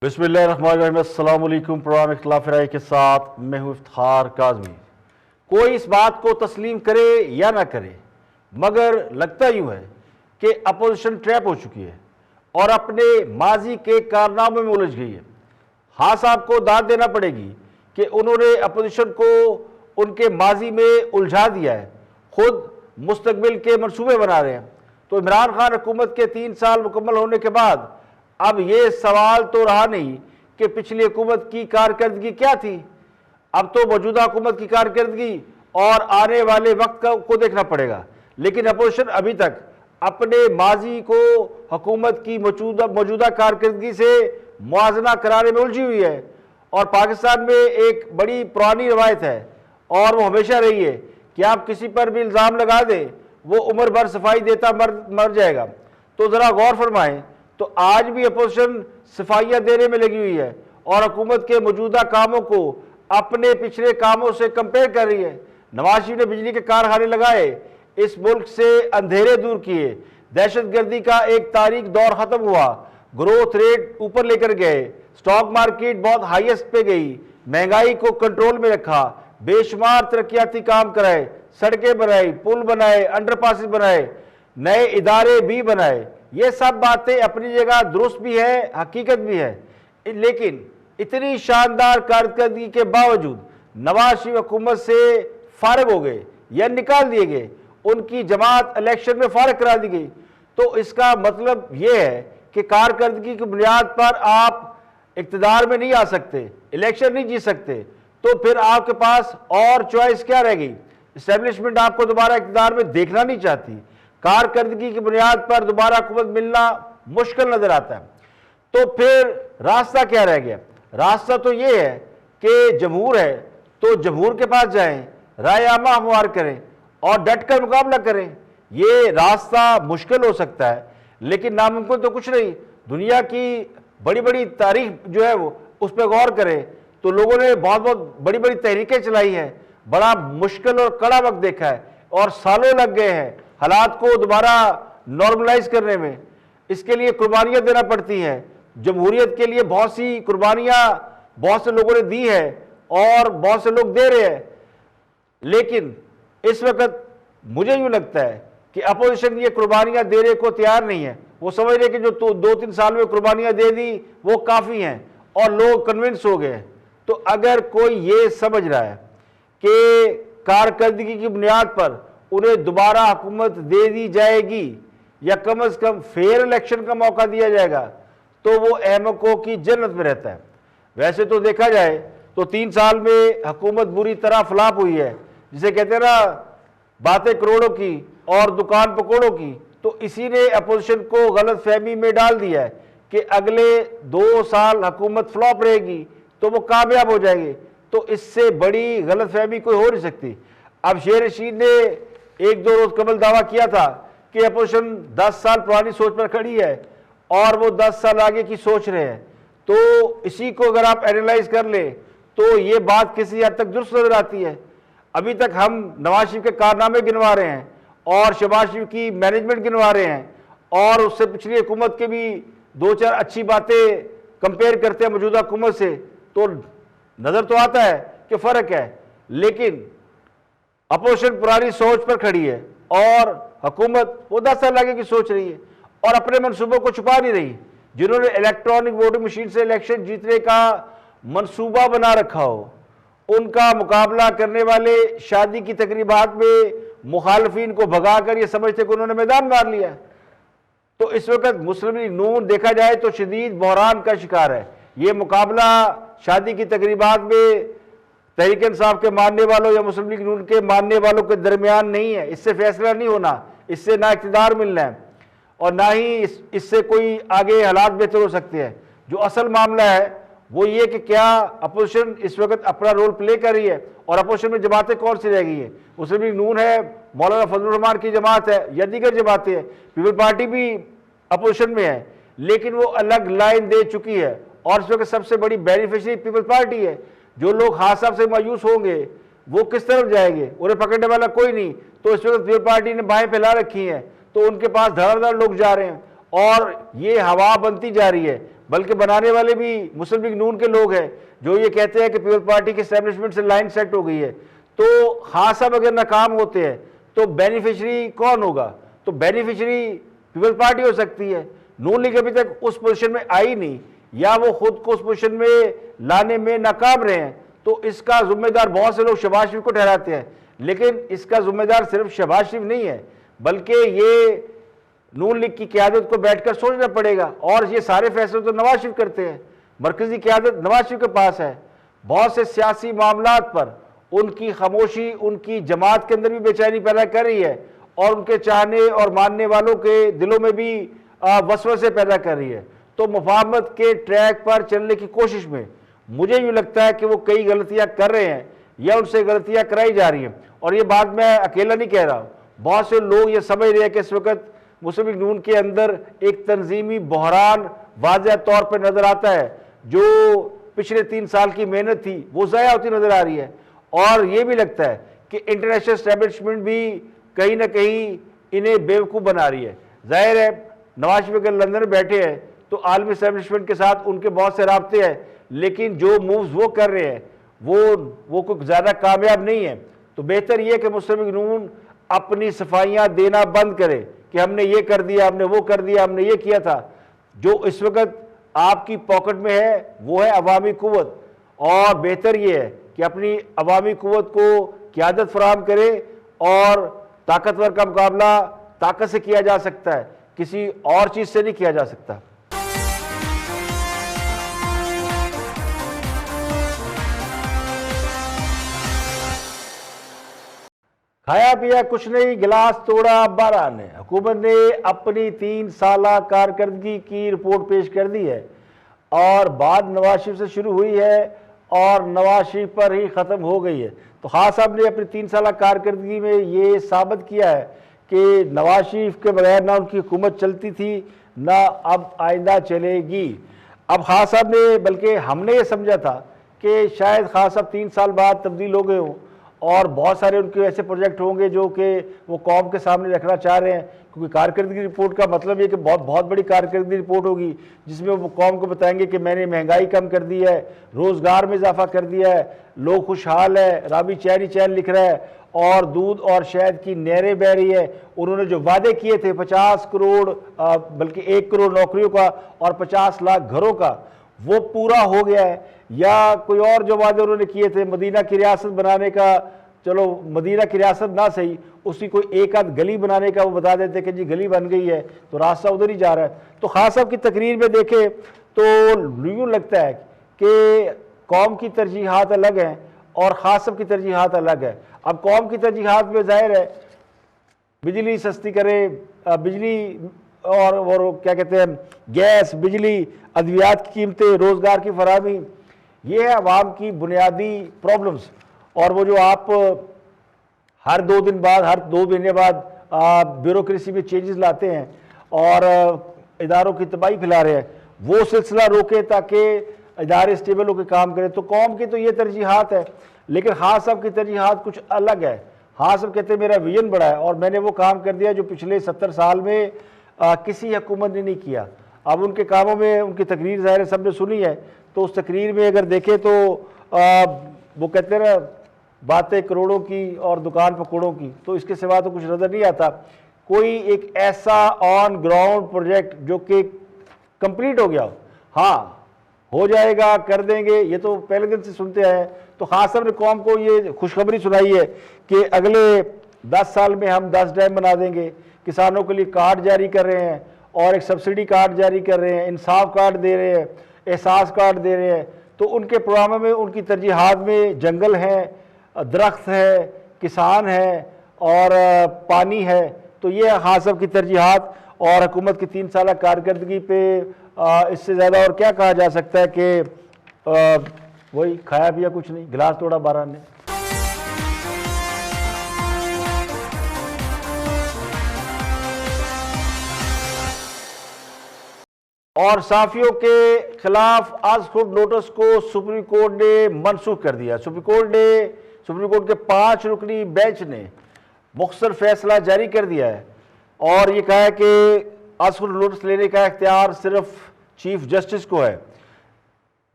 बिस्मिल्लाहिर्रहमानिर्रहीम। अस्सलाम वालेकुम। प्रोग्राम इख्तिलाफ राय के साथ मैं हूँ इफ्तिखार काज़मी। कोई इस बात को तस्लीम करे या ना करे, मगर लगता यूँ है कि अपोजिशन ट्रैप हो चुकी है और अपने माजी के कारनामों में उलझ गई है। हाँ साहब को दाद देना पड़ेगी कि उन्होंने अपोजिशन को उनके माजी में उलझा दिया है, खुद मुस्तकबिल के मनसूबे बना रहे हैं। तो इमरान खान हुकूमत के 3 साल मुकम्मल होने के बाद अब ये सवाल तो रहा नहीं कि पिछली हुकूमत की कारकर्दगी क्या थी। अब तो मौजूदा हुकूमत की कारकर्दगी और आने वाले वक्त को देखना पड़ेगा। लेकिन अपोजिशन अभी तक अपने माजी को हुकूमत की मौजूदा कारकर्दगी से मुआजना कराने में उलझी हुई है। और पाकिस्तान में एक बड़ी पुरानी रवायत है और वो हमेशा रही है कि आप किसी पर भी इल्ज़ाम लगा दें, वो उम्र भर सफाई देता मर जाएगा। तो ज़रा गौर फरमाएं, तो आज भी अपोजिशन सफाइयाँ देने में लगी हुई है और हुकूमत के मौजूदा कामों को अपने पिछले कामों से कंपेयर कर रही है। नवाज शरीफ ने बिजली के कारखाने लगाए, इस मुल्क से अंधेरे दूर किए, दहशतगर्दी का एक तारीख दौर खत्म हुआ, ग्रोथ रेट ऊपर लेकर गए, स्टॉक मार्केट बहुत हाईएस्ट पे गई, महंगाई को कंट्रोल में रखा, बेशुमार तरक्याती काम कराए, सड़कें बनाई, पुल बनाए, अंडरपासेस बनाए, नए इदारे भी बनाए। ये सब बातें अपनी जगह दुरुस्त भी है, हकीकत भी है। लेकिन इतनी शानदार कारकर्दगी के बावजूद नवाज शरीफ हुकूमत से फारिग हो गए या निकाल दिए गए, उनकी जमात इलेक्शन में फारिग करा दी गई। तो इसका मतलब ये है कि कारकर्दगी की बुनियाद पर आप इक़्तिदार में नहीं आ सकते, इलेक्शन नहीं जीत सकते। तो फिर आपके पास और चॉइस क्या रह गई? इस्टेब्लिशमेंट आपको दोबारा इक़्तिदार में देखना नहीं चाहती। कारकर्दगी की बुनियाद पर दोबारा हुकूमत मिलना मुश्किल नजर आता है। तो फिर रास्ता क्या रह गया? रास्ता तो ये है कि जमहूर है तो जमहूर के पास जाएं, राय आमा हमवार करें और डट कर मुकाबला करें। ये रास्ता मुश्किल हो सकता है लेकिन नामुमकिन तो कुछ नहीं। दुनिया की बड़ी बड़ी तारीख जो है वो उस पर गौर करें तो लोगों ने बहुत बहुत बड़ी बड़ी तहरीकें चलाई हैं, बड़ा मुश्किल और कड़ा वक्त देखा है और सालों लग गए हैं हालात को दोबारा नॉर्मलाइज करने में। इसके लिए कुर्बानियां देना पड़ती हैं। जमहूरियत के लिए बहुत सी कुर्बानियां बहुत से लोगों ने दी है और बहुत से लोग दे रहे हैं। लेकिन इस वक्त मुझे यूं लगता है कि अपोजिशन ये कुर्बानियां देने को तैयार नहीं है। वो समझ रहे कि जो 2-3 साल में कुर्बानियां दे दी वो काफ़ी हैं और लोग कन्विंस हो गए। तो अगर कोई ये समझ रहा है कि कारकर्दगी की बुनियाद पर उन्हें दोबारा हुकूमत दे दी जाएगी या कम अज कम फेयर इलेक्शन का मौका दिया जाएगा, तो वो अहमकों की जन्नत में रहता है। वैसे तो देखा जाए तो 3 साल में हुकूमत बुरी तरह फ्लॉप हुई है। जिसे कहते हैं ना, बातें करोड़ों की और दुकान पकौड़ों की। तो इसी ने अपोजिशन को गलत फहमी में डाल दिया है कि अगले 2 साल हुकूमत फ्लॉप रहेगी तो वो कामयाब हो जाएगी। तो इससे बड़ी गलत फहमी कोई हो नहीं सकती। अब शेर रशीद ने 1-2 रोज कबल दावा किया था कि अपोजिशन 10 साल पुरानी सोच पर खड़ी है और वो 10 साल आगे की सोच रहे हैं। तो इसी को अगर आप एनालाइज कर ले तो ये बात किसी हद तक दुरुस्त नजर आती है। अभी तक हम नवाज शरीफ के कारनामे गिनवा रहे हैं और शहबाज शरीफ की मैनेजमेंट गिनवा रहे हैं और उससे पिछली हुकूमत के भी 2-4 अच्छी बातें कंपेयर करते हैं मौजूदा हुकूमत से, तो नजर तो आता है कि फ़र्क है। लेकिन अपोजिशन पुरानी सोच पर खड़ी है और हुकूमत वो 10 साल आगे की सोच रही है और अपने मनसूबों को छुपा नहीं रही। जिन्होंने इलेक्ट्रॉनिक वोटिंग मशीन से इलेक्शन जीतने का मनसूबा बना रखा हो, उनका मुकाबला करने वाले शादी की तकरीबात में मुखालफिन को भगाकर ये समझते कि उन्होंने मैदान मार लिया। तो इस वक्त मुस्लिम लीग नून देखा जाए तो शदीद बहरान का शिकार है। ये मुकाबला शादी की तकरीबात में तहरीक इंसाफ के मानने वालों या मुस्लिम लीग नून के मानने वालों के दरमियान नहीं है। इससे फैसला नहीं होना, इससे ना इक़्तिदार मिलना है और ना ही इससे कोई आगे हालात बेहतर हो सकते हैं। जो असल मामला है वो ये कि क्या अपोजिशन इस वक्त अपना रोल प्ले कर रही है और अपोजिशन में जमातें कौन सी रह गई हैं? मुस्लिम लीग नून है, मौलाना फजलुर रहमान की जमात है या दीगर जमातें हैं। पीपल पार्टी भी अपोजिशन में है लेकिन वो अलग लाइन दे चुकी है और इस वक्त सबसे बड़ी बेनिफिशरी पीपल पार्टी है। जो लोग खास साहब से मायूस होंगे वो किस तरफ जाएंगे? उन्हें पकड़ने वाला कोई नहीं। तो इस वक्त पीपल पार्टी ने बाहें फैला रखी हैं तो उनके पास धड़ाधड़ लोग जा रहे हैं और ये हवा बनती जा रही है। बल्कि बनाने वाले भी मुस्लिम लीग नून के लोग हैं जो ये कहते हैं कि पीपल्स पार्टी के एस्टेब्लिशमेंट से लाइन सेट हो गई है। तो खान साहब अगर नाकाम होते हैं तो बेनिफिशरी कौन होगा? तो बेनिफिशरी पीपल्स पार्टी हो सकती है। नून लीग अभी तक उस पोजीशन में आई नहीं, या वो खुद को उस पोजीशन में लाने में नाकाम रहे हैं। तो इसका जिम्मेदार बहुत से लोग शहबाज शरीफ को ठहराते हैं, लेकिन इसका जिम्मेदार सिर्फ शहबाज शरीफ नहीं है, बल्कि ये नून लीग की क़यादत को बैठकर सोचना पड़ेगा। और ये सारे फैसले तो नवाज शरीफ करते हैं, मरकजी क़यादत नवाज शरीफ के पास है। बहुत से सियासी मामलात पर उनकी खामोशी उनकी जमात के अंदर भी बेचैनी पैदा कर रही है, और उनके चाहने और मानने वालों के दिलों में भी वसवसे पैदा कर रही है। तो मुफाहमत के ट्रैक पर चलने की कोशिश में मुझे यूँ लगता है कि वो कई गलतियाँ कर रहे हैं या उनसे गलतियाँ कराई जा रही हैं। और ये बात मैं अकेला नहीं कह रहा, बहुत से लोग ये समझ रहे हैं कि इस वक्त मुस्लिम लीग नून के अंदर एक तंजीमी बहरान वाज़ेह तौर पर नजर आता है। जो पिछले 3 साल की मेहनत थी वो ज़ाया होती नजर आ रही है। और ये भी लगता है कि इंटरनेशनल एस्टेब्लिशमेंट भी कहीं ना कहीं इन्हें बेवकूफ़ बना रही है। जाहिर है नवाज शरीफ अगर लंदन में बैठे हैं तो आलमी एस्टेब्लिशमेंट के साथ उनके बहुत से राब्ते हैं, लेकिन जो मूव्स वो कर रहे हैं वो कुछ ज़्यादा कामयाब नहीं है। तो बेहतर ये कि मुस्लिम लीग नून अपनी सफाइयाँ देना बंद करे कि हमने ये कर दिया, हमने वो कर दिया, हमने ये किया था। जो इस वक्त आपकी पॉकेट में है वो है अवामी कुव्वत, और बेहतर ये है कि अपनी अवामी कुव्वत को क़यादत फराहम करे। और ताकतवर का मुकाबला ताकत से किया जा सकता है, किसी और चीज़ से नहीं किया जा सकता। खाया पिया कुछ नहीं, गिलास तोड़ा बारह ने। हुकूमत ने अपनी 3 साला कारकर्दगी की रिपोर्ट पेश कर दी है, और बात नवाज शरीफ से शुरू हुई है और नवाज शरीफ पर ही ख़त्म हो गई है। तो खान साहब ने अपनी 3 साला कारकर्दगी में ये साबित किया है कि नवाज शरीफ के बगैर ना उनकी हुकूमत चलती थी, ना अब आइंदा चलेगी। अब खान साहब ने, बल्कि हमने ये समझा था कि शायद खान साहब 3 साल बाद तब्दील हो गए हों, और बहुत सारे उनके ऐसे प्रोजेक्ट होंगे जो कि वो कौम के सामने रखना चाह रहे हैं। क्योंकि कारकर्दगी रिपोर्ट का मतलब ये कि बहुत बड़ी कारकर्दगी रिपोर्ट होगी, जिसमें वो कौम को बताएंगे कि मैंने महंगाई कम कर दी है, रोज़गार में इजाफा कर दिया है, लोग खुशहाल है, राबी चैन ही चैन लिख रहा है, और दूध और शहद की नहरें बह रही है। उन्होंने जो वादे किए थे 50 करोड़ बल्कि 1 करोड़ नौकरियों का और 50 लाख घरों का, वो पूरा हो गया है। या कोई और जो वादे उन्होंने किए थे मदीना की रियासत बनाने का, चलो मदीना की रियासत ना सही, उसी कोई एक आध गली बनाने का वो बता देते कि जी गली बन गई है तो रास्ता उधर ही जा रहा है। तो खान साहब की तकरीर में देखें तो यूँ लगता है कि कौम की तरजीहात अलग हैं और खान साहब की तरजीहात अलग है। अब कौम की तरजीहात में जाहिर है बिजली सस्ती करे, बिजली और क्या कहते हैं गैस, बिजली, अद्वियात की कीमतें, रोज़गार की फराहमी, ये है अवाम की बुनियादी प्रॉब्लम्स। और वो जो आप हर 2 दिन बाद, हर 2 महीने बाद ब्यूरोक्रेसी में चेंजेस लाते हैं और इदारों की तबाही फैला रहे हैं, वो सिलसिला रोके ताकि इदारे स्टेबल होकर काम करें। तो कौम की तो ये तरजीहात है, लेकिन खान साहब की तरजीहात कुछ अलग है। खान साहब कहते हैं मेरा विजन बड़ा है और मैंने वो काम कर दिया जो पिछले 70 साल में किसी हुकूमत ने नहीं किया। अब उनके कामों में उनकी तकरीर ज़ाहिर सबने सुनी है, तो उस तकरीर में अगर देखें तो वो कहते हैं ना बातें करोड़ों की और दुकान पकौड़ों की, तो इसके सिवा तो कुछ नज़र नहीं आता। कोई एक ऐसा ऑन ग्राउंड प्रोजेक्ट जो कि कंप्लीट हो गया हो, हाँ हो जाएगा, कर देंगे, ये तो पहले दिन से सुनते आए। तो खास साहब ने कौम को ये खुशखबरी सुनाई है कि अगले 10 साल में हम 10 डैम बना देंगे, किसानों के लिए कार्ड जारी कर रहे हैं और एक सब्सिडी कार्ड जारी कर रहे हैं, इंसाफ कार्ड दे रहे हैं, एहसास कार्ड दे रहे हैं। तो उनके प्रोग्रामों में उनकी तरजीहात में जंगल है, दरख्त है, किसान है और पानी है। तो ये खान साहब की तरजीहात और हुकूमत की 3 साल कारकर्दगी पे इससे ज़्यादा और क्या कहा जा सकता है कि वही खाया पिया कुछ नहीं, गिलास तोड़ा बारह ने। और साफियों के खिलाफ आज खुद नोटिस को सुप्रीम कोर्ट ने मनसूख कर दिया। सुप्रीम कोर्ट के 5 रुकनी बेंच ने मुख्तसर फैसला जारी कर दिया है और ये कहा है कि आज खुद नोटिस लेने का इख्तियार सिर्फ चीफ जस्टिस को है।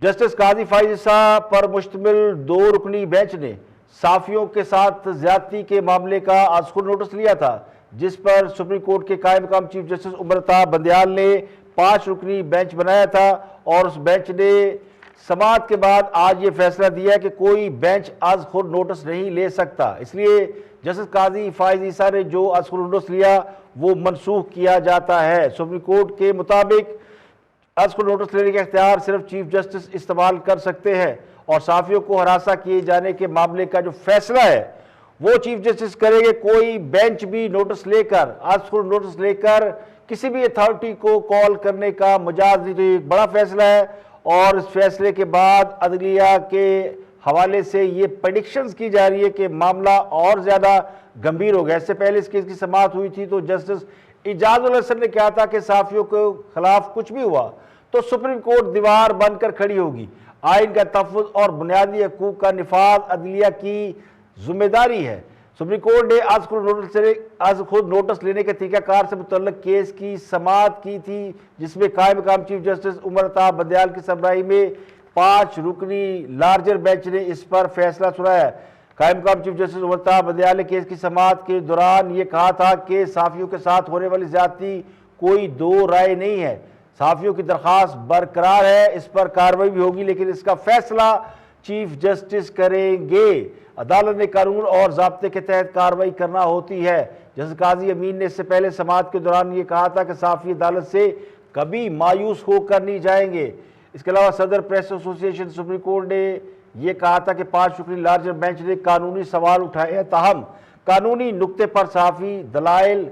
जस्टिस काजी फाइज ईसा पर मुश्तमिल 2 रुकनी बेंच ने साफियों के साथ ज्यादती के मामले का आज खुद नोटिस लिया था, जिस पर सुप्रीम कोर्ट के कायम मकाम चीफ जस्टिस उमर अता बंदयाल ने 5 रुकनी बेंच बनाया था और उस बेंच ने समाअत के बाद आज ये फैसला दिया कि कोई बेंच आज खुद नोटिस नहीं ले सकता। इसलिए जस्टिस काजी फाइज ईसा ने जो आज खुद नोटिस लिया वो मनसूख किया जाता है। सुप्रीम कोर्ट के मुताबिक आज खुद नोटिस लेने का इख्तियार सिर्फ चीफ जस्टिस इस्तेमाल कर सकते हैं और साफियों को हरासा किए जाने के मामले का जो फैसला है वो चीफ जस्टिस करेंगे। कोई बेंच भी नोटिस लेकर, आज खुद नोटिस लेकर किसी भी अथॉरिटी को कॉल करने का मजाज नहीं। तो ये एक बड़ा फैसला है और इस फैसले के बाद अदलिया के हवाले से ये प्रेडिक्शंस की जा रही है कि मामला और ज्यादा गंभीर हो गया। इससे पहले इस केस की समाअत हुई थी तो जस्टिस इजाजुल हसन ने कहा था कि साफियों के खिलाफ कुछ भी हुआ तो सुप्रीम कोर्ट दीवार बनकर खड़ी होगी। आइन का तहफ़्फ़ुज़ और बुनियादी हकूक़ का निफाज अदलिया की जिम्मेदारी है। सुप्रीम कोर्ट ने आज खुद नोटिस लेने के तरीक़ाकार से मुतल्लिक़ केस की समाअत की थी, जिसमें कायम मकाम चीफ जस्टिस उमर अता बंदयाल की सरबराही में 5 रुकनी लार्जर बेंच ने इस पर फैसला सुनाया। कायम मकाम चीफ जस्टिस उमर अता बंदयाल ने केस की समाअत के दौरान ये कहा था कि साफियों के साथ होने वाली ज्यादती कोई 2 राय नहीं है। साफियों की दरख्वास्त बरकरार है, इस पर कार्रवाई भी होगी, लेकिन इसका फैसला चीफ जस्टिस करेंगे। अदालत ने कानून और ज़ाब्ते के तहत कार्रवाई करना होती है। जस्टिस काजी अमीन ने इससे पहले समाअत के दौरान ये कहा था कि साफी अदालत से कभी मायूस होकर नहीं जाएंगे। इसके अलावा सदर प्रेस एसोसिएशन सुप्रीम कोर्ट ने यह कहा था कि 5 रुकनी लार्जर बेंच ने कानूनी सवाल उठाए हैं, ताहम कानूनी नुक्ते पर साफी दलाइल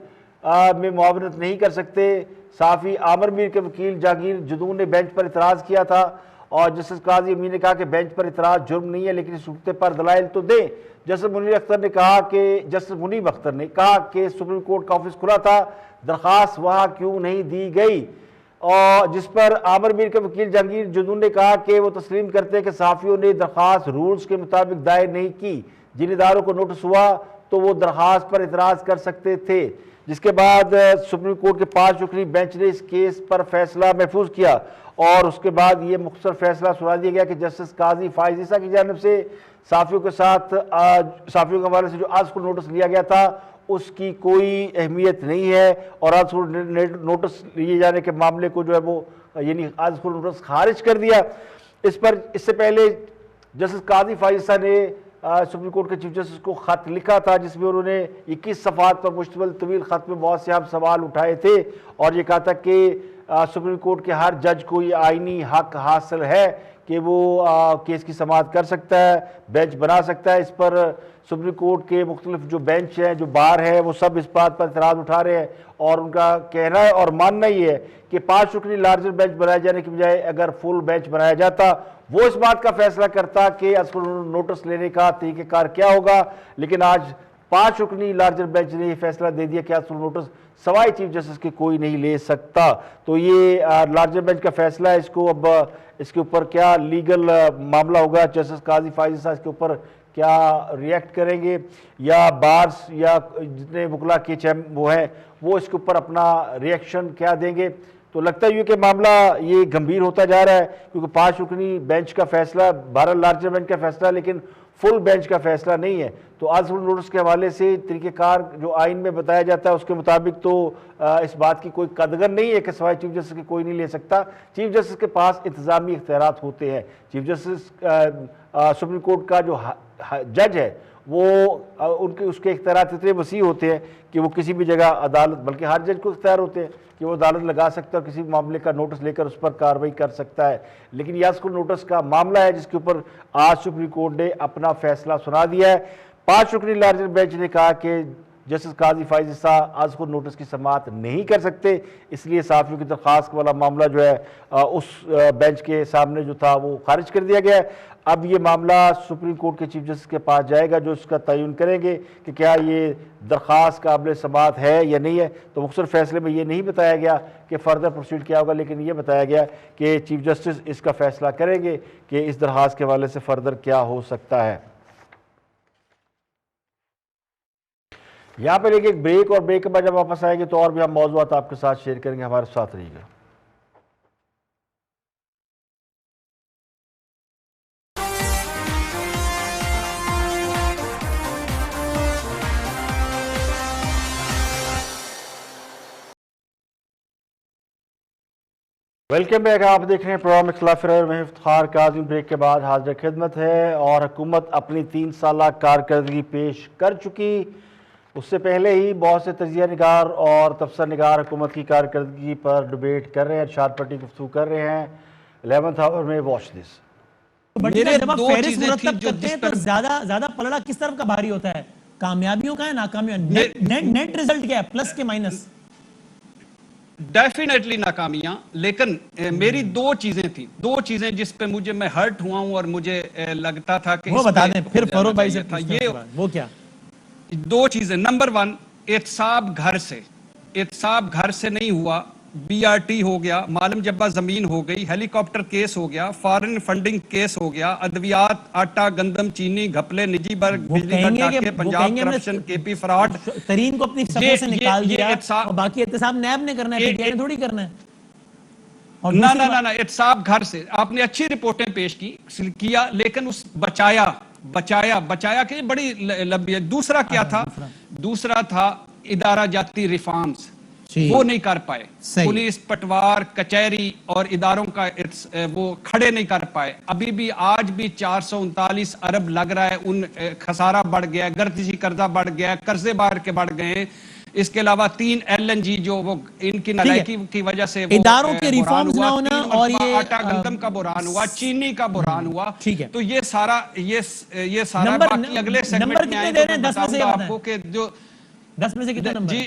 में मुआवनत नहीं कर सकते। साफी आमिर मीर के वकील जहांगीर जदून ने बेंच पर इतराज़ किया था और जस्टिस काजी अमीन ने कहा कि बेंच पर इतराज़ जुर्म नहीं है, लेकिन इस नुक्ते पर दलाइल तो दें। जस्टिस मुनीब अख्तर ने कहा कि सुप्रीम कोर्ट का ऑफिस खुला था, दरख्वास्त वहाँ क्यों नहीं दी गई, और जिस पर आमिर मीर के वकील जहांगीर जदून ने कहा कि वो तस्लीम करते हैं कि साफियों ने दरख्वास्त रूल्स के मुताबिक दायर नहीं की। जिन इदारों को नोटिस हुआ तो वो दरख्वास्त पर इतराज़ कर सकते थे। जिसके बाद सुप्रीम कोर्ट के 5 रुकनी बेंच ने इस केस पर फैसला महफूज किया और उसके बाद ये मुख्तसर फैसला सुना दिया गया कि जस्टिस काजी फाइज ईसा की जानिब से साफियों के हवाले से जो आज को नोटिस लिया गया था उसकी कोई अहमियत नहीं है और आज को नोटिस लिए जाने के मामले को जो है वो यानी आज को नोटिस खारिज कर दिया। इससे पहले जस्टिस काजी फाइज ईसा ने सुप्रीम कोर्ट के चीफ जस्टिस को खत लिखा था, जिसमें उन्होंने 21 सफ़ात पर मुश्तमिल तवील खत में बहुत से अहम सवाल उठाए थे और ये कहा था कि सुप्रीम कोर्ट के हर जज को ये आइनी हक हासिल है कि वो केस की समाअत कर सकता है, बेंच बना सकता है। इस पर सुप्रीम कोर्ट के मुख्तलिफ जो बेंच हैं, जो बार है, वो सब इस बात पर इतराज़ उठा रहे हैं और उनका कहना है और मानना ही है कि 5 रुकनी लार्जर बेंच बनाए जाने की बजाय अगर फुल बेंच बनाया जाता वो इस बात का फैसला करता कि नोटिस लेने का तरीक़ेकार क्या होगा। लेकिन आज 5 रुकनी लार्जर बेंच ने यह फैसला दे दिया कि नोटिस सवाई चीफ जस्टिस के कोई नहीं ले सकता। तो ये लार्जर बेंच का फैसला है। इसको अब इसके ऊपर क्या लीगल मामला होगा, जस्टिस काजी फाइज ईसा इसके ऊपर क्या रिएक्ट करेंगे या बार्स या जितने वकला के वो हैं वो इसके ऊपर अपना रिएक्शन क्या देंगे। तो लगता है कि मामला ये गंभीर होता जा रहा है क्योंकि 5 रुकनी बेंच का फैसला 12 लार्जर बेंच का फैसला लेकिन फुल बेंच का फैसला नहीं है। तो आज नोटिस के हवाले से तरीक़ेकार जो आइन में बताया जाता है उसके मुताबिक तो इस बात की कोई कदगर नहीं है कि सवाई चीफ जस्टिस के कोई नहीं ले सकता। चीफ जस्टिस के पास इंतजामी इख्तियारात होते हैं। चीफ जस्टिस सुप्रीम कोर्ट का जो जज है वो उसके इख्तियारात इतने वसी होते हैं कि वो किसी भी जगह अदालत, बल्कि हर जज को इख्तियार होते हैं कि वो अदालत लगा सकता है और किसी भी मामले का नोटिस लेकर उस पर कार्रवाई कर सकता है। लेकिन यह नोटिस का मामला है जिसके ऊपर आज सुप्रीम कोर्ट ने अपना फैसला सुना दिया है। 5 रुकनी लार्जर बेंच ने कहा कि जस्टिस काजी फाइज ईसा आज को नोटिस की समाअत नहीं कर सकते, इसलिए साफियों की दरख्वास्त वाला मामला जो है उस बेंच के सामने जो था वो खारिज कर दिया गया है। अब ये मामला सुप्रीम कोर्ट के चीफ जस्टिस के पास जाएगा जो इसका तयन करेंगे कि क्या ये दरख्वास्त काबिल समाअत है या नहीं है। तो मुख्तसर फैसले में ये नहीं बताया गया कि फर्दर प्रोसीड क्या होगा, लेकिन ये बताया गया कि चीफ जस्टिस इसका फैसला करेंगे कि इस दरख्वास्त के हवाले से फर्दर क्या हो सकता है। यहाँ पे लेके एक ब्रेक और ब्रेक के बाद जब वापस आएंगे तो और भी हम मौजूद आपके साथ शेयर करेंगे। हमारे साथ रहिएगा। Welcome back. आप देख रहे हैं प्रोग्राम इख्तिलाफ राय में इफ्तिखार काज़मी। ब्रेक के बाद हाजिर खिदमत है और हुकूमत अपनी 3 साल कारकर्दगी पेश कर चुकी। उससे पहले ही बहुत से तजिया निगार और तबसर निगार हुकूमत की कारकर्दगी पर डिबेट कर रहे हैं, शार्ट पट्टी गुफ्तगू कर रहे हैं। 11th आवर में वॉच दिस। तो ज्यादा पलड़ा किस तरफ का भारी होता है, कामयाबियों का है नाकामियों? नेट रिजल्ट क्या है, प्लस के माइनस? डेफिनेटली नाकामियां, लेकिन मेरी 2 चीजें थी, 2 चीजें जिस पे मैं हर्ट हुआ हूं और मुझे लगता था कि वो बता दें, फिर फरोख भाई से था ये वो क्या 2 चीजें। नंबर 1, एहतसाब घर से नहीं हुआ, BRT हो गया, मालूम जब्बा जमीन हो गई, हेलीकॉप्टर केस हो गया, फॉरेन फंडिंग केस हो गया, अद्वियात, आटा, गंदम, चीनी, घपले, निजी वर्ग, बिजली का डाके, पंजाब करप्शन, KP फ्रॉड, तरीन को अपनी सफे से निकाल दिया और बाकी एहतसाब नैब ने करना है, PTI ने थोड़ी करना है। और ना एहतसाब घर से आपने अच्छी रिपोर्टें पेश किया, लेकिन उस बचाया कि बड़ी लंबी है। दूसरा क्या था? दूसरा था इदारा जाती रिफॉर्म्स, वो नहीं कर पाए। पुलिस, पटवार, कचहरी और इदारों का वो खड़े नहीं कर पाए। अभी भी आज भी 439 अरब लग रहा है, उन खसारा बढ़ गया, गर्दिशी कर्जा बढ़ गया, कर्जे बाहर के बढ़ गए। इसके अलावा 3 LNG जो वो इनकी नालायकी की वजह से इदारों के रिफॉर्म्स ना होना और ये आटा गंदम का बुरान हुआ, चीनी का बुरान हुआ। ठीक है, तो ये सारा बाकी अगले सेगमेंट में आएंगे तो बताऊंगा आपको कि जो 10 में से कितने नंबर? जी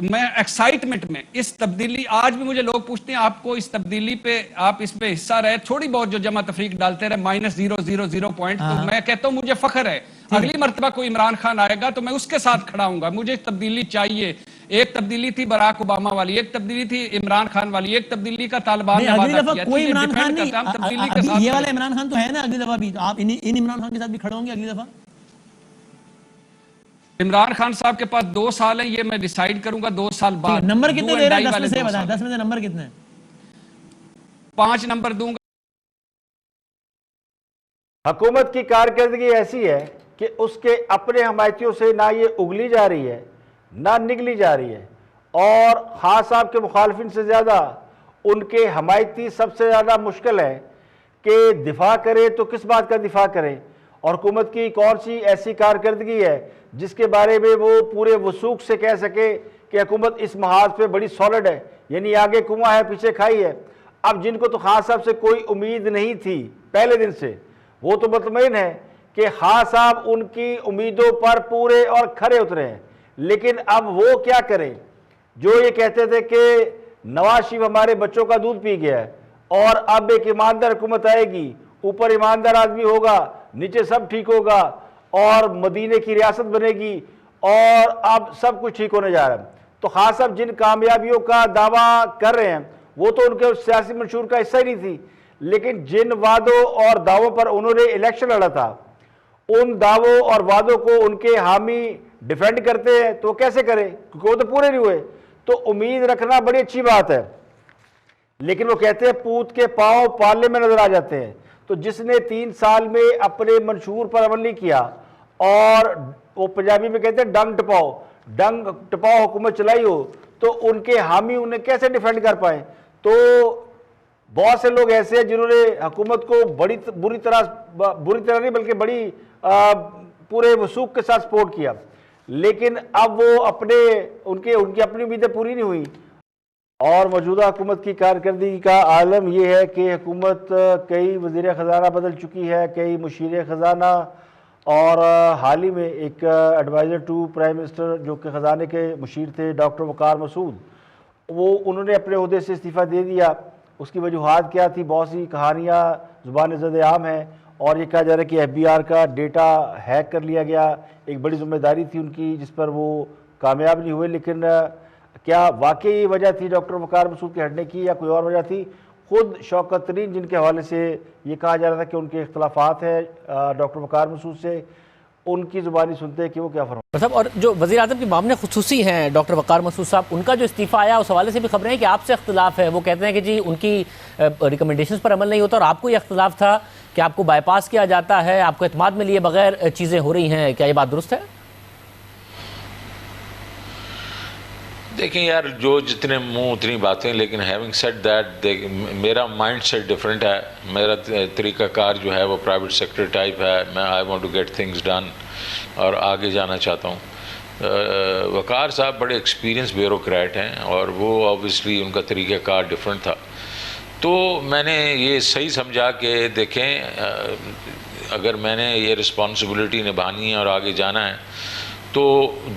मैं एक्साइटमेंट में इस तब्दीली, आज भी मुझे लोग पूछते हैं आपको इस तब्दीली पे, आप इसमें हिस्सा रहे, थोड़ी बहुत जो जमा तफरीक डालते रहे -000 पॉइंट, तो मैं कहता हूं मुझे फख्र है। अगली मर्तबा कोई इमरान खान आएगा तो मैं उसके साथ खड़ा हूंगा। मुझे तब्दीली चाहिए। एक तब्दीली थी बराक ओबामा वाली, एक तब्दीली थी इमरान खान वाली, एक तब्दीली का तालिबान ने वादा किया। कोई इमरान खान नहीं, तब्दीली के साथ ये वाला इमरान खान तो है ना, अगली दफा भी आप इन इमरान खान के साथ भी खड़े होंगे अगली दफा? इमरान खान साहब के पास 2 साल है, ये मैं डिसाइड करूंगा 2 साल बाद। नंबर कितने दे रहे हैं? 10 में से बताएं, 10 में से नंबर कितने? 5 नंबर दूंगा। हुकूमत की कारकर्दगी ऐसी है कि उसके अपने हमायतियों से ना ये उगली जा रही है ना निगली जा रही है, और खान साहब के मुखालफिन से ज़्यादा उनके हमायती सबसे ज़्यादा मुश्किल है कि दिफा करे तो किस बात का दिफा करें, और हुकूमत की कौन सी ऐसी कारकर्दगी है जिसके बारे में वो पूरे वसूख से कह सके कि हुकूमत इस महाज पे बड़ी सॉलिड है, यानी आगे कुआं है पीछे खाई है। अब जिनको तो खान साहब से कोई उम्मीद नहीं थी पहले दिन से, वो तो मुतमईन है कि खान साहब उनकी उम्मीदों पर पूरे और खरे उतरे हैं। लेकिन अब वो क्या करें? जो ये कहते थे कि नवाज शरीफ हमारे बच्चों का दूध पी गया है और अब एक ईमानदार हुकूमत आएगी, ऊपर ईमानदार आदमी होगा, नीचे सब ठीक होगा और मदीने की रियासत बनेगी और अब सब कुछ ठीक होने जा रहा है। तो खान साहब जिन कामयाबियों का दावा कर रहे हैं वो तो उनके सियासी मंशूर का हिस्सा ही नहीं थी, लेकिन जिन वादों और दावों पर उन्होंने इलेक्शन लड़ा था, उन दावों और वादों को उनके हामी डिफेंड करते हैं तो कैसे करें, क्योंकि वो तो पूरे नहीं हुए। तो उम्मीद रखना बड़ी अच्छी बात है, लेकिन वो कहते हैं पूत के पांव पालने में नजर आ जाते हैं। तो जिसने 3 साल में अपने मंशूर पर अमल नहीं किया, और वो पंजाबी में कहते हैं डंग टपाओ हुकूमत चलाई हो, तो उनके हामी उन्हें कैसे डिफेंड कर पाए? तो बहुत से लोग ऐसे हैं जिन्होंने हुकूमत को बुरी तरह नहीं बल्कि बड़ी पूरे वसूख के साथ सपोर्ट किया, लेकिन अब वो उनकी अपनी उम्मीदें पूरी नहीं हुई। और मौजूदा हुकूमत की कारकर्दगी का आलम यह है कि हुकूमत कई वज़ीर ख़ज़ाना बदल चुकी है, कई मुशीर ख़ज़ाना, और हाल ही में एक एडवाइज़र टू प्राइम मिनिस्टर जो कि ख़ज़ाने के मुशीर थे डॉक्टर वक़ार मसूद, वो उन्होंने अपने ओहदे से इस्तीफ़ा दे दिया। उसकी वजूहात क्या थी? बहुत सी कहानियाँ ज़ुबान ज़द आम हैं, और ये कहा जा रहा है कि FBR का डेटा हैक कर लिया गया। एक बड़ी जिम्मेदारी थी उनकी जिस पर वो कामयाब नहीं हुए, लेकिन क्या वाकई वजह थी डॉक्टर वक़ार मसूद के हटने की या कोई और वजह थी? खुद शौकत तरीन जिनके हवाले से ये कहा जा रहा था कि उनके इख्तलाफात हैं डॉक्टर वक़ार मसूद से, उनकी ज़ुबानी सुनते हैं कि वो क्या फरमाते हैं। साहब, और जो वज़ीर आज़म के मामले खुसूसी हैं डॉक्टर वक़ार मसूद साहब, उनका जो इस्तीफ़ा आया उस हवाले से भी खबरें हैं कि आपसे इख्तलाफ है। वो कहते हैं कि जी उनकी रिकमेंडेशंस पर अमल नहीं होता और आपको ये इख्तलाफ था कि आपको बाईपास किया जाता है, आपको एतमाद में लिए बगैर चीज़ें हो रही हैं। क्या ये बात दुरुस्त है? देखें यार, जो जितने मुंह उतनी बातें, लेकिन हैविंग सेड दैट मेरा माइंड सेट डिफरेंट है। मेरा तरीक़ाकार जो है वो प्राइवेट सेक्टर टाइप है। मैं I want to get things done और आगे जाना चाहता हूँ। वकार साहब बड़े एक्सपीरियंस ब्यूरोक्रेट हैं और वो ऑब्वियसली उनका तरीक़ाकार डिफरेंट था। तो मैंने ये सही समझा कि देखें अगर मैंने ये रिस्पॉन्सिबिलिटी निभानी है और आगे जाना है तो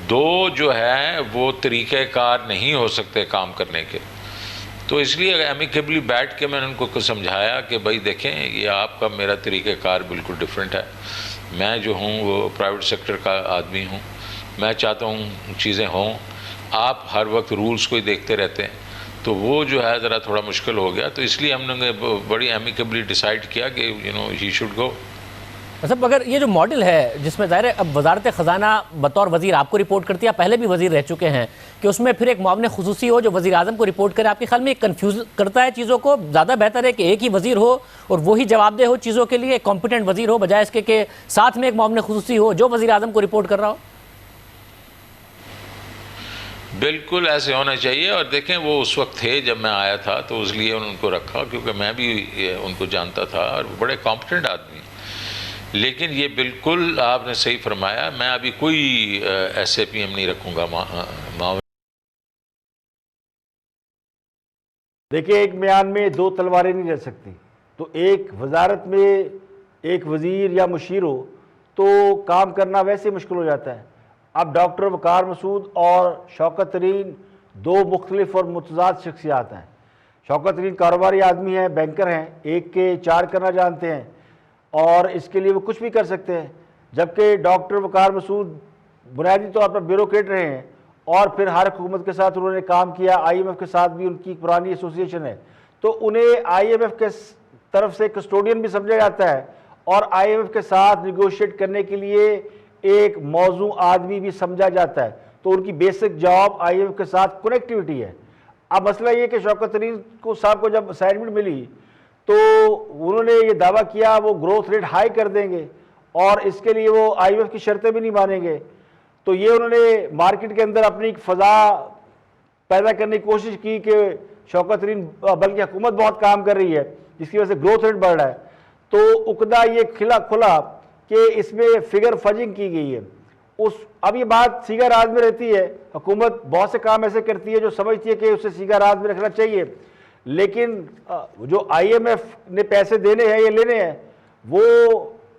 दो जो है वो तरीक़ेकार नहीं हो सकते काम करने के। तो इसलिए एमिकेबली बैठ के मैंने उनको समझाया कि भाई देखें, ये आपका मेरा तरीक़ेकार बिल्कुल डिफरेंट है। मैं जो हूँ वो प्राइवेट सेक्टर का आदमी हूँ, मैं चाहता हूँ चीज़ें हों, आप हर वक्त रूल्स को ही देखते रहते हैं, तो वो जो है ज़रा थोड़ा मुश्किल हो गया। तो इसलिए हमने बड़ी एमिकेबली डिसाइड किया कि ही शुड गो। मतलब अगर ये जो मॉडल है जिसमें ज़ाहिर है अब वजारत ख़जाना बतौर वज़ीर आपको रिपोर्ट करती है, पहले भी वज़ीर रह चुके हैं, कि उसमें फिर एक मुआविन ख़ुसूसी हो जो वज़ीर आज़म को रिपोर्ट करे, आपके ख्याल में एक कन्फ्यूज़ करता है चीज़ों को? ज़्यादा बेहतर है कि एक ही वज़ीर हो और वही जवाबदेह हो चीज़ों के लिए, एक कॉम्पिटेंट वज़ीर हो, बजाय इसके कि साथ में एक मुआविन ख़ुसूसी हो जो वज़ीर आज़म को रिपोर्ट कर रहा हो? बिल्कुल ऐसे होना चाहिए। और देखें, वो उस वक्त थे जब मैं आया था, तो इसलिए उनको रखा क्योंकि मैं भी उनको जानता था और बड़े कॉम्पिटेंट आदमी। लेकिन ये बिल्कुल आपने सही फरमाया, मैं अभी कोई SAPM नहीं रखूँगा। देखिए, एक म्यान में दो तलवारें नहीं रह सकती। तो एक वजारत में एक वज़ीर या मुशीर हो तो काम करना वैसे मुश्किल हो जाता है। अब डॉक्टर वकार मसूद और शौकत तरीन दो मुख्तलिफ और मुतज़ाद शख्सियात हैं। शौकत तरीन कारोबारी आदमी हैं, बैंकर हैं, एक के चार करना जानते हैं और इसके लिए वो कुछ भी कर सकते हैं, जबकि डॉक्टर वकार मसूद बुनियादी तौर पर ब्यूरोक्रेट रहे हैं और फिर हर हुकूमत के साथ उन्होंने काम किया। IMF के साथ भी उनकी पुरानी एसोसिएशन है, तो उन्हें IMF के तरफ से कस्टोडियन भी समझा जाता है और IMF के साथ निगोशिएट करने के लिए एक मौजू आदमी भी समझा जाता है। तो उनकी बेसिक जॉब IMF के साथ कनेक्टिविटी है। अब मसला ये कि शौकत तरीन को साहब को जब असाइनमेंट मिली तो उन्होंने ये दावा किया वो ग्रोथ रेट हाई कर देंगे और इसके लिए वो IMF की शर्तें भी नहीं मानेंगे। तो ये उन्होंने मार्केट के अंदर अपनी फ़ज़ा पैदा करने की कोशिश की कि शौकत तरीन बल्कि हुकूमत बहुत काम कर रही है जिसकी वजह से ग्रोथ रेट बढ़ रहा है। तो उकदा ये खुला कि इसमें फिगर फजिंग की गई है। अब ये बात सीगा राज में रहती है, हुकूमत बहुत से काम ऐसे करती है जो समझती है कि उसे सीगा राज में रखना चाहिए, लेकिन जो IMF ने पैसे देने हैं या लेने हैं वो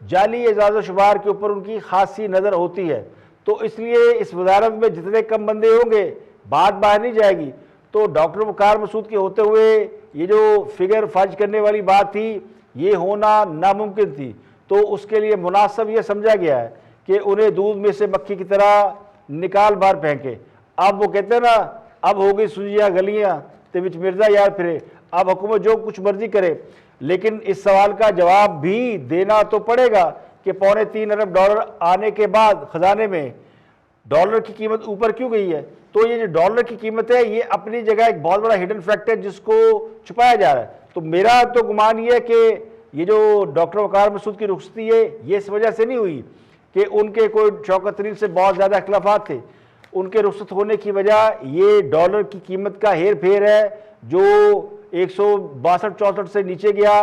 जाली एजाज़ शुमार के ऊपर उनकी खासी नज़र होती है। तो इसलिए इस वजारत में जितने कम बंदे होंगे बात बाहर नहीं जाएगी। तो डॉक्टर वकार मसूद के होते हुए ये जो फिगर फर्ज करने वाली बात थी ये होना नामुमकिन थी। तो उसके लिए मुनासिब ये समझा गया है कि उन्हें दूध में से मक्खी की तरह निकाल बार फेंके। अब वो कहते हैं ना, अब हो गई सुजियाँ गलियाँ ते विच मिर्जा यार फिरे। अब हुकूमत जो कुछ मर्जी करे, लेकिन इस सवाल का जवाब भी देना तो पड़ेगा कि $3.25 अरब आने के बाद ख़जाने में डॉलर की कीमत ऊपर क्यों गई है। तो ये जो डॉलर की कीमत है ये अपनी जगह एक बहुत बड़ा हिडन फैक्ट है जिसको छुपाया जा रहा है। तो मेरा तो गुमान ये है कि ये जो डॉक्टर वकार मसूद की रुखसती है ये इस वजह से नहीं हुई कि उनके कोई शौकत तरीन से बहुत ज़्यादा इख्लाफात थे। उनके रुखसत होने की वजह ये डॉलर की कीमत का हेर फेर है जो 162-64 से नीचे गया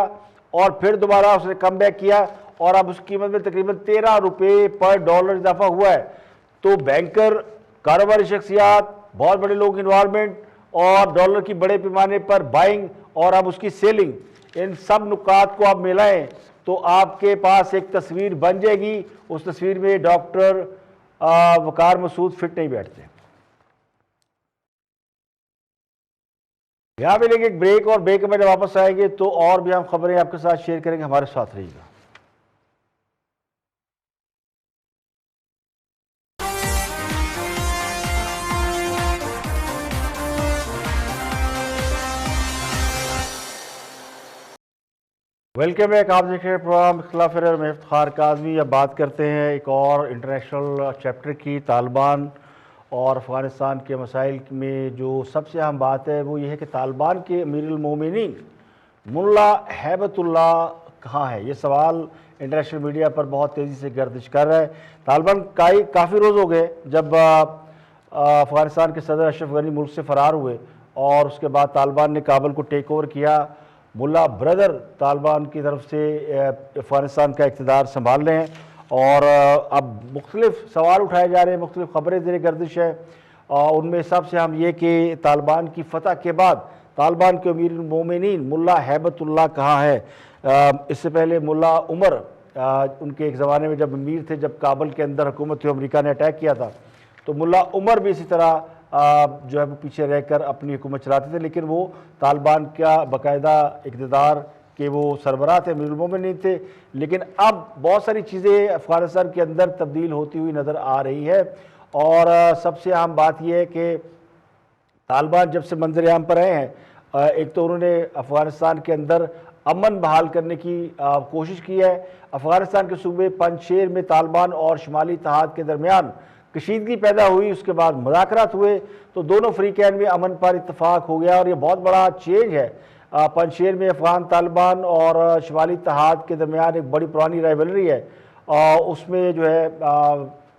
और फिर दोबारा उसने कम बैक किया और अब उस कीमत में तकरीबन 13 रुपये पर डॉलर इजाफा हुआ है। तो बैंकर, कारोबारी शख्सियात, बहुत बड़े लोग इन्वॉल्वमेंट और डॉलर की बड़े पैमाने पर बाइंग और अब उसकी सेलिंग, इन सब नुकात को आप मिलाएं तो आपके पास एक तस्वीर बन जाएगी। उस तस्वीर में डॉक्टर वकार मसूद फिट नहीं बैठते। यहाँ पे लेंगे एक ब्रेक और ब्रेक में जब वापस आएंगे तो और भी हम खबरें आपके साथ शेयर करेंगे। हमारे साथ रहिएगा। Welcome back. आप देख रहे हैं प्रोग्राम इख्तिलाफ राय में इफ्तिखार काज़मी। अब बात करते हैं एक और इंटरनेशनल चैप्टर की, तालिबान और अफ़गानिस्तान के मसाइल में। जो सबसे अहम बात है वो ये है कि तालिबान के अमीरुल मोमिनीन मुल्ला हैबतुल्लाह कहाँ है। ये सवाल इंटरनेशनल मीडिया पर बहुत तेज़ी से गर्दिश कर रहा है। तालिबान काफ़ी रोज़ हो गए जब अफगानिस्तान के सदर अशरफ गनी मुल्क से फ़रार हुए और उसके बाद तालिबान ने काबुल को टेक ओवर किया। मुल्ला ब्रदर तालिबान की तरफ से अफगानिस्तान का इक़्तिदार संभाल रहे हैं और अब मुख्तलिफ सवाल उठाए जा रहे हैं, मुख्तलिफ ख़बरें ज़ेर गर्दिश है। उनमें सबसे हम ये कि तालिबान की फ़तह के बाद तालिबान के अमीर मोमिनीन मुल्ला हैबतुल्लाह कहाँ है। इससे पहले मुल्ला उमर उनके एक ज़माने में जब अमीर थे, जब काबुल के अंदर हुकूमत थी, अमेरिका ने अटैक किया था, तो मुल्ला उमर भी इसी तरह जो है वो पीछे रहकर अपनी हुकूमत चलाते थे, लेकिन वो तालिबान का बाकायदा इक़्तिदार के वो सरबराह थे, अमीरुल मोमिनीन थे। लेकिन अब बहुत सारी चीज़ें अफ़गानिस्तान के अंदर तब्दील होती हुई नज़र आ रही है और सबसे अहम बात यह है कि तालिबान जब से मंजर आम पर आए हैं, एक तो उन्होंने अफ़गानिस्तान के अंदर अमन बहाल करने की कोशिश की है। अफ़गानिस्तान के सूबे पंजशेर में तालिबान और शुमाली इत्तेहाद के दरमियान कशीदगी पैदा हुई, उसके बाद मुज़ाकरात हुए तो दोनों फ़रीक़ैन में अमन पर इत्तफ़ाक़ हो गया और ये बहुत बड़ा चेंज है। पंजशेर में अफ़गान तालिबान और शुमाली इत्तेहाद के दरमियान एक बड़ी पुरानी राइवलरी है और उसमें जो है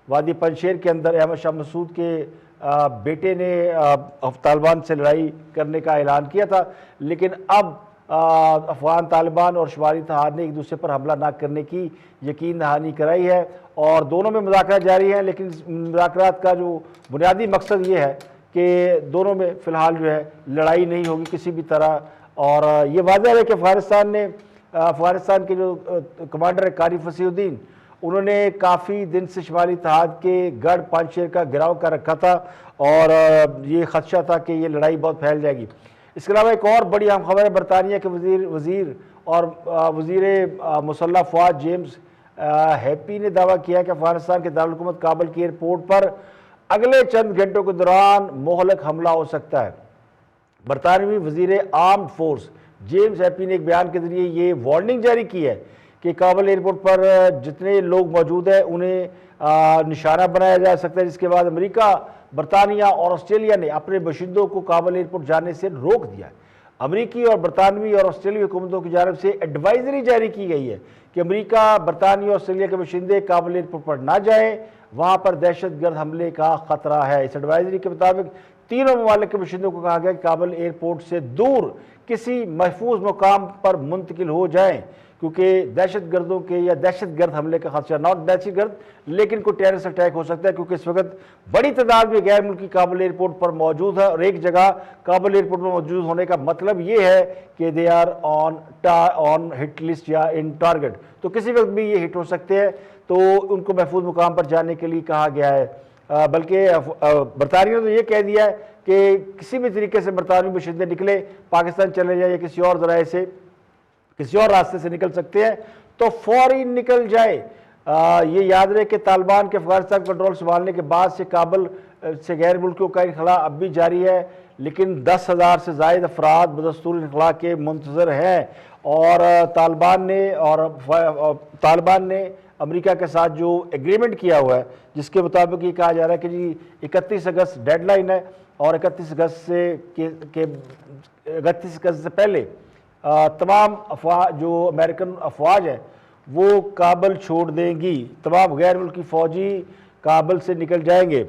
वादी पंजशेर के अंदर अहमद शाह मसूद के बेटे ने तालिबान से लड़ाई करने का ऐलान किया था, लेकिन अब अफ़गान तालिबान और शुमाली इत्तेहाद ने एक दूसरे पर हमला ना करने की यकीन दहानी कराई है और दोनों में मुज़ाकरात जारी हैं। लेकिन मुज़ाकरात का जो बुनियादी मकसद ये है कि दोनों में फ़िलहाल जो है लड़ाई नहीं होगी किसी भी तरह। और ये वाज़ेह है कि अफ़गानिस्तान के जो कमांडर है कारी फसीहुद्दीन, उन्होंने काफ़ी दिन से शुमाली इत्तेहाद के गढ़ पंजशेर का घेराव कर रखा था और ये ख़दशा था कि ये लड़ाई बहुत फैल जाएगी। इसके अलावा एक और बड़ी अहम खबर है, बरतानिया के वज़ीर मुसल्लह फ़ौज जेम्स हैप्पी ने दावा किया कि अफ़गानिस्तान के दारुल हुकूमत काबुल की एयरपोर्ट पर अगले चंद घंटों के दौरान मोहलक हमला हो सकता है। बरतानवी वज़ीर आर्म्ड फोर्स जेम्स हैप्पी ने एक बयान के जरिए ये वार्निंग जारी की है कि काबुल एयरपोर्ट पर जितने लोग मौजूद हैं उन्हें निशाना बनाया जा सकता है, जिसके बाद अमेरिका, बरतानिया और ऑस्ट्रेलिया ने अपने बाशिंदों को काबुल एयरपोर्ट जाने से रोक दिया है। अमेरिकी और बरतानवी और ऑस्ट्रेलियाई हुकूमतों की जानब से एडवाइजरी जारी की गई है कि अमेरिका, बरतानिया और ऑस्ट्रेलिया के बाशिंदे काबुल एयरपोर्ट पर ना जाएं, वहाँ पर दहशतगर्द हमले का ख़तरा है। इस एडवाइजरी के मुताबिक तीनों ममालिक के बाशिंदों को कहा गया कि काबुल एयरपोर्ट से दूर किसी महफूज मुकाम पर मुंतकिल हो जाएं, क्योंकि दहशतगर्दों के या दहशतगर्द हमले का खदशा, नॉट दहशतगर्द लेकिन कोई टेररिस्ट अटैक हो सकता है, क्योंकि इस वक्त बड़ी तादाद में गैर मुल्की काबुल एयरपोर्ट पर मौजूद है और एक जगह काबुल एयरपोर्ट पर मौजूद होने का मतलब ये है कि they are on hit list या इन टारगेट, तो किसी वक्त भी ये हिट हो सकते हैं, तो उनको महफूज मुकाम पर जाने के लिए कहा गया है। बल्कि बरतानिया ने तो ये कह दिया है कि किसी भी तरीके से बरतानवी बाशिंदे निकले, पाकिस्तान चले जाए या किसी और ज़राए से, किसी और रास्ते से निकल सकते हैं तो फौरी निकल जाए। ये याद रहे कि तालिबान के अफगानिस्तान कंट्रोल संभालने के बाद से काबुल से गैर मुल्कियों का इनखला अब भी जारी है, लेकिन 10,000 से ज़ायद अफराद बदस्तूर इनखला के मुंतज़र हैं और तालिबान ने अमेरिका के साथ जो एग्रीमेंट किया हुआ है, जिसके मुताबिक ये कहा जा रहा है कि जी 31 अगस्त डेडलाइन है और 31 अगस्त से पहले तमाम जो अमेरिकन अफवाज है वो काबुल छोड़ देंगी, तमाम गैर मुल्की फ़ौजी काबुल से निकल जाएंगे।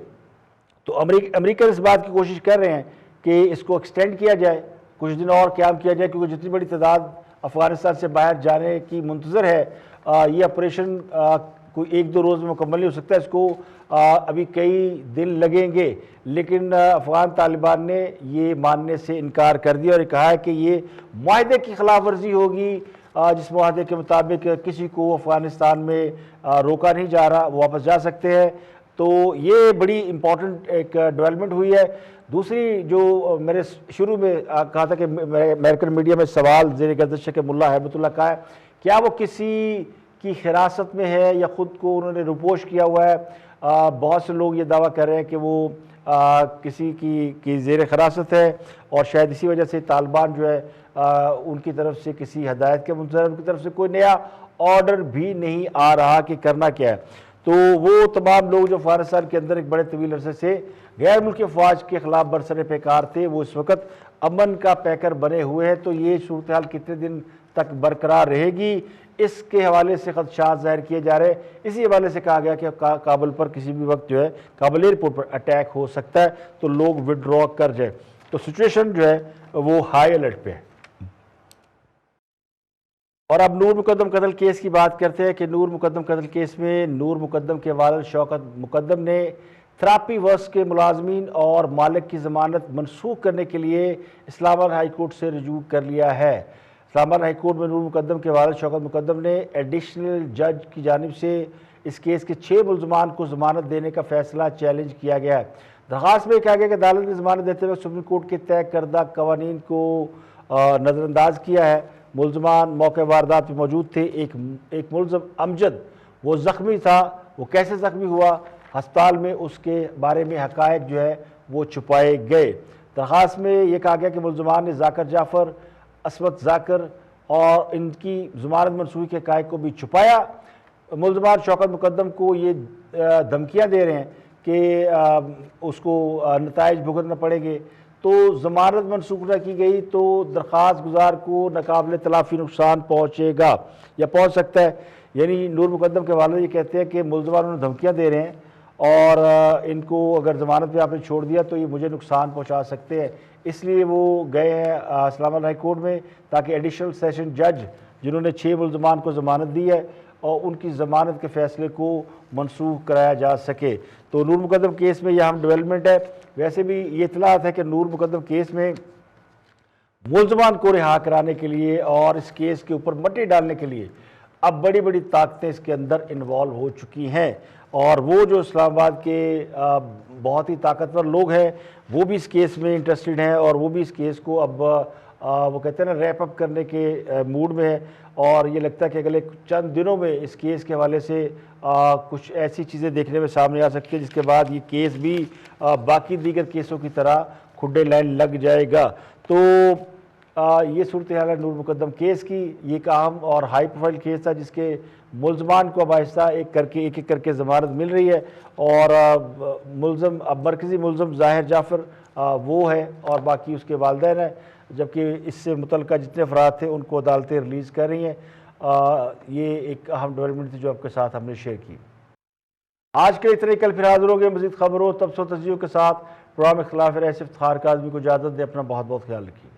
तो अमेरिका इस बात की कोशिश कर रहे हैं कि इसको एक्सटेंड किया जाए, कुछ दिन और क़याम किया जाए, क्योंकि जितनी बड़ी तादाद अफ़गानिस्तान से बाहर जाने की मुंतज़र है, ये ऑपरेशन कोई 1-2 रोज़ में मुकम्मल नहीं हो सकता, इसको अभी कई दिन लगेंगे। लेकिन अफ़गान तालिबान ने ये मानने से इनकार कर दिया और कहा है कि ये मुआहदे की खिलाफ वर्जी होगी, जिस मुआहदे के मुताबिक किसी को अफ़गानिस्तान में रोका नहीं जा रहा, वो वापस जा सकते हैं। तो ये बड़ी इम्पॉर्टेंट एक डेवलपमेंट हुई है। दूसरी जो मैंने शुरू में कहा था कि अमेरिकन मीडिया में सवाल ज़ेर गर्दिश है कि मुल्ला हैबतुल्लाह का है, क्या वो किसी की हिरासत में है या ख़ुद को उन्होंने रिपोश किया हुआ है। बहुत से लोग ये दावा कर रहे हैं कि वो किसी की ज़ेर हिरासत है और शायद इसी वजह से तालिबान जो है उनकी तरफ से किसी हदायत के मुंतज़र उनकी तरफ से कोई नया ऑर्डर भी नहीं आ रहा कि करना क्या है। तो वो तमाम लोग जो अफ़गानिस्तान के अंदर एक बड़े तवील अरसे से गैर मुल्की अफवाज के ख़िलाफ़ बरसरे पैकार थे, वो इस वक्त अमन का पैकर बने हुए हैं। तो ये सूरत हाल कितने दिन तक बरकरार रहेगी, इसके हवाले से खदशात ज़ाहिर किए जा रहे हैं। इसी हवाले से कहा गया कि काबुल पर किसी भी वक्त जो है काबुल एयरपोर्ट पर अटैक हो सकता है, तो लोग विड्रॉ कर जाए। तो सिचुएशन जो है वो हाई अलर्ट पे है। और अब नूर मुकद्दम कत्ल केस की बात करते हैं कि नूर मुकद्दम कत्ल केस में नूर मुकद्दम के वालिद शौकत मुकद्दम ने थेरापी वर्क्स के मुलाजमीन और मालिक की ज़मानत मनसूख करने के लिए इस्लामाबाद हाई कोर्ट से रजू कर लिया है। इस्लामाबाद हाई कोर्ट में नूर मुकद्दम के वालिद शौकत मुकद्दम ने एडिशनल जज की जानिब से इस केस के 6 मुलजमान को ज़मानत देने का फैसला चैलेंज किया गया है। दरख्वास्त में कहा गया कि अदालत ने ज़मानत देते हुए सुप्रीम कोर्ट के तय करदा कवानीन को नज़रअंदाज किया है। मुलजमान मौके वारदात में मौजूद थे। एक मुलजम अमजद वो ज़ख्मी था, वो कैसे ज़ख्मी हुआ अस्पताल में, उसके बारे में हक़ाइक़ जो है वो छुपाए गए। दरख्वास्त में ये कहा गया कि मुलजमान ने जाकर जाफ़र, असमत जाकर और इनकी ज़मानत मनसूखी के हक़ाइक़ को भी छुपाया। मुलजमान शौकत मुकद्दम को ये धमकियाँ दे रहे हैं कि उसको नताइज भुगतना पड़ेंगे। तो ज़मानत मनसूख न की गई तो दरख्वास्त गुजार को नाकाबिल तलाफ़ी नुकसान पहुँचेगा या पहुँच सकता है। यानी नूर मुकद्दम के वालिद ये कहते हैं कि मुलजमान उन्हें धमकियाँ दे रहे हैं और इनको अगर ज़मानत पे आपने छोड़ दिया तो ये मुझे नुकसान पहुँचा सकते हैं। इसलिए वो गए हैं इस्लामाबाद हाई कोर्ट में ताकि एडिशनल सेशन जज जिन्होंने 6 मुलजमान को ज़मानत दी है और उनकी ज़मानत के फ़ैसले को मनसूख कराया जा सके। तो नूर मुकद्दम केस में यह हम डेवलपमेंट है। वैसे भी ये इतलात है कि नूर मुकद्दम केस में मुलजमान को रिहा कराने के लिए और इस केस के ऊपर मट्टी डालने के लिए अब बड़ी बड़ी ताकतें इसके अंदर इन्वॉल्व हो चुकी हैं और वो जो इस्लामाबाद के बहुत ही ताकतवर लोग हैं वो भी इस केस में इंटरेस्टेड हैं और वो भी इस केस को अब वो कहते हैं ना रैप अप करने के मूड में है। और ये लगता है कि अगले चंद दिनों में इस केस के हवाले से कुछ ऐसी चीज़ें देखने में सामने आ सकती है जिसके बाद ये केस भी बाकी दीगर केसों की तरह खुड्डे लाइन लग जाएगा। तो ये सूरत हाल है नूर मुकद्दम केस की। ये एक अहम और हाई प्रोफाइल केस था जिसके मुलजमान को अब आहिस्ता एक एक करके ज़मानत मिल रही है और मुलजम अब मरकज़ी मुलजम ज़ाहिर जाफ़र वो है और बाकी उसके वालिदैन है, जबकि इससे मुतल्लिक़ा जितने अफराद थे उनको अदालतें रिलीज़ कर रही हैं। ये एक अहम डेवलपमेंट थी जो आपके साथ हमने शेयर की। आज के इतने, कल फिर हाज़िर होंगे मज़ीद खबरों तबसरों तस्जीयों के साथ। प्रोग्राम इख्तिलाफ राय से इफ्तिखार काज़मी को इजाज़त दें। अपना बहुत बहुत ख्याल रखिए।